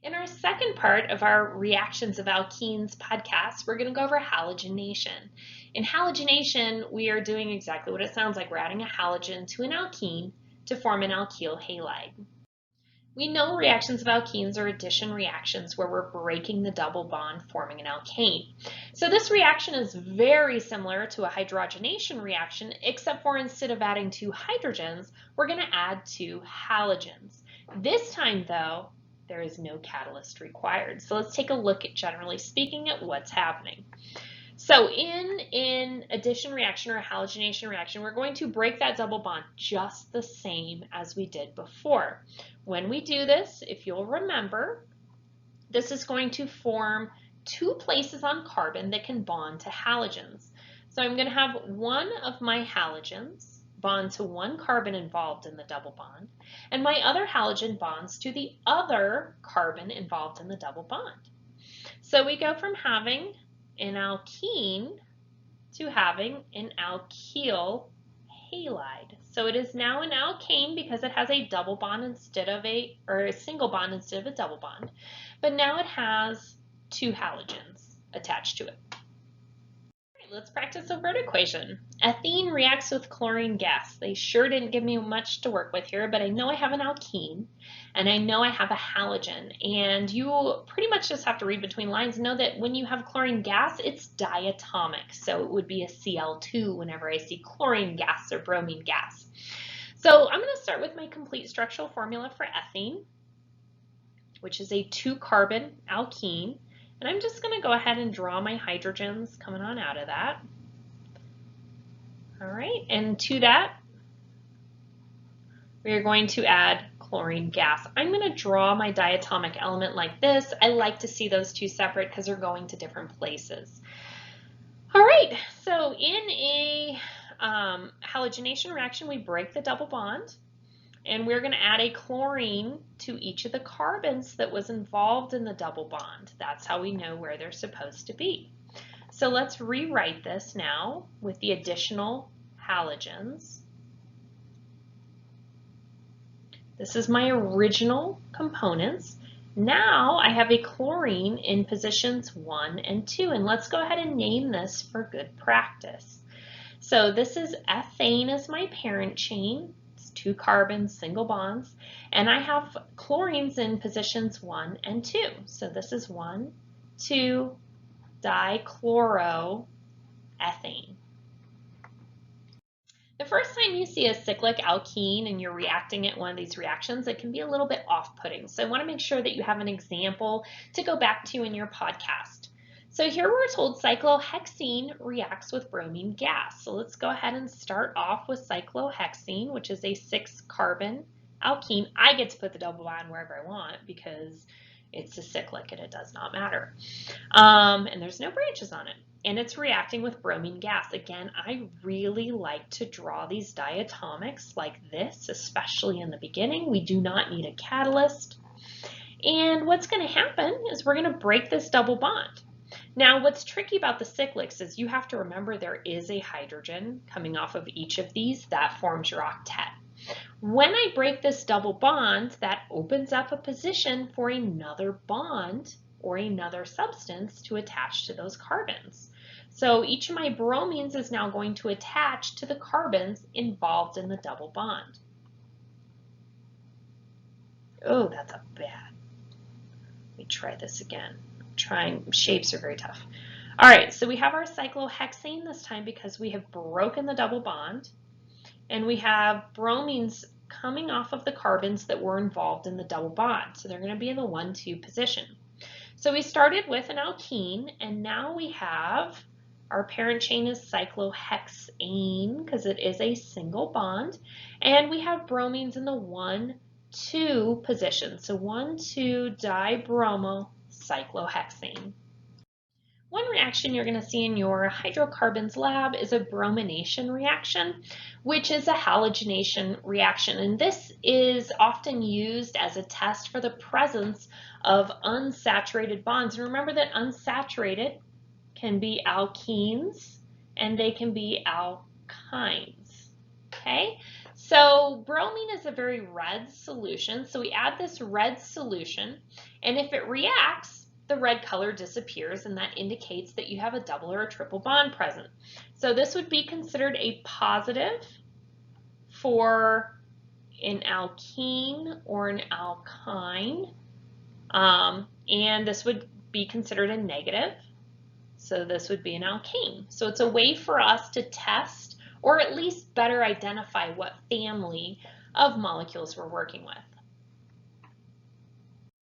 In our second part of our Reactions of Alkenes podcast, we're going to go over halogenation. In halogenation, we are doing exactly what it sounds like. We're adding a halogen to an alkene to form an alkyl halide. We know reactions of alkenes are addition reactions where we're breaking the double bond, forming an alkane. So this reaction is very similar to a hydrogenation reaction, except for instead of adding two hydrogens, we're going to add two halogens. This time, though, there is no catalyst required. So let's take a look at, generally speaking, at what's happening. So in addition reaction or halogenation reaction, we're going to break that double bond just the same as we did before. When we do this, if you'll remember, this is going to form two places on carbon that can bond to halogens. So I'm going to have one of my halogens bond to one carbon involved in the double bond, and my other halogen bonds to the other carbon involved in the double bond. So we go from having an alkene to having an alkyl halide. So it is now an alkane because it has a double bond instead of a single bond instead of a double bond. But now it has two halogens attached to it. Let's practice a word equation. Ethene reacts with chlorine gas. They sure didn't give me much to work with here, but I know I have an alkene and I know I have a halogen. And you pretty much just have to read between lines and know that when you have chlorine gas, it's diatomic. So it would be a Cl2 whenever I see chlorine gas or bromine gas. So I'm going to start with my complete structural formula for ethene, which is a 2-carbon alkene. And I'm just going to go ahead and draw my hydrogens coming on out of that. All right, and to that, we're going to add chlorine gas. I'm going to draw my diatomic element like this. I like to see those two separate because they're going to different places. All right, so in a halogenation reaction, we break the double bond. And we're going to add a chlorine to each of the carbons that was involved in the double bond. That's how we know where they're supposed to be. So let's rewrite this now with the additional halogens. This is my original components. Now I have a chlorine in positions 1 and 2, and let's go ahead and name this for good practice. So this is ethane as my parent chain. 2 carbons, single bonds, and I have chlorines in positions 1 and 2. So this is 1,2 dichloroethane. The first time you see a cyclic alkene and you're reacting at one of these reactions, it can be a little bit off-putting. So I want to make sure that you have an example to go back to in your podcast. So here we're told cyclohexene reacts with bromine gas. So let's go ahead and start off with cyclohexene, which is a 6-carbon alkene. I get to put the double bond wherever I want because it's a cyclic and it does not matter. And there's no branches on it. And it's reacting with bromine gas. Again, I really like to draw these diatomics like this, especially in the beginning. We do not need a catalyst. And what's going to happen is we're going to break this double bond. Now, what's tricky about the cyclics is you have to remember there is a hydrogen coming off of each of these that forms your octet. When I break this double bond, that opens up a position for another bond or another substance to attach to those carbons. So each of my bromines is now going to attach to the carbons involved in the double bond. Oh, that's a bad. Let me try this again. Shapes are very tough. All right, so we have our cyclohexane this time because we have broken the double bond, and we have bromines coming off of the carbons that were involved in the double bond. So they're going to be in the 1,2 position. So we started with an alkene, and now we have our parent chain is cyclohexane because it is a single bond, and we have bromines in the 1,2 position. So 1,2 dibromo cyclohexane. One reaction you're going to see in your hydrocarbons lab is a bromination reaction, which is a halogenation reaction. And this is often used as a test for the presence of unsaturated bonds. And remember that unsaturated can be alkenes and they can be alkynes. Okay, So bromine is a very red solution, so we add this red solution, and if it reacts, the red color disappears, and that indicates that you have a double or a triple bond present. So this would be considered a positive for an alkene or an alkyne, and this would be considered a negative. So this would be an alkane. So it's a way for us to test or at least better identify what family of molecules we're working with.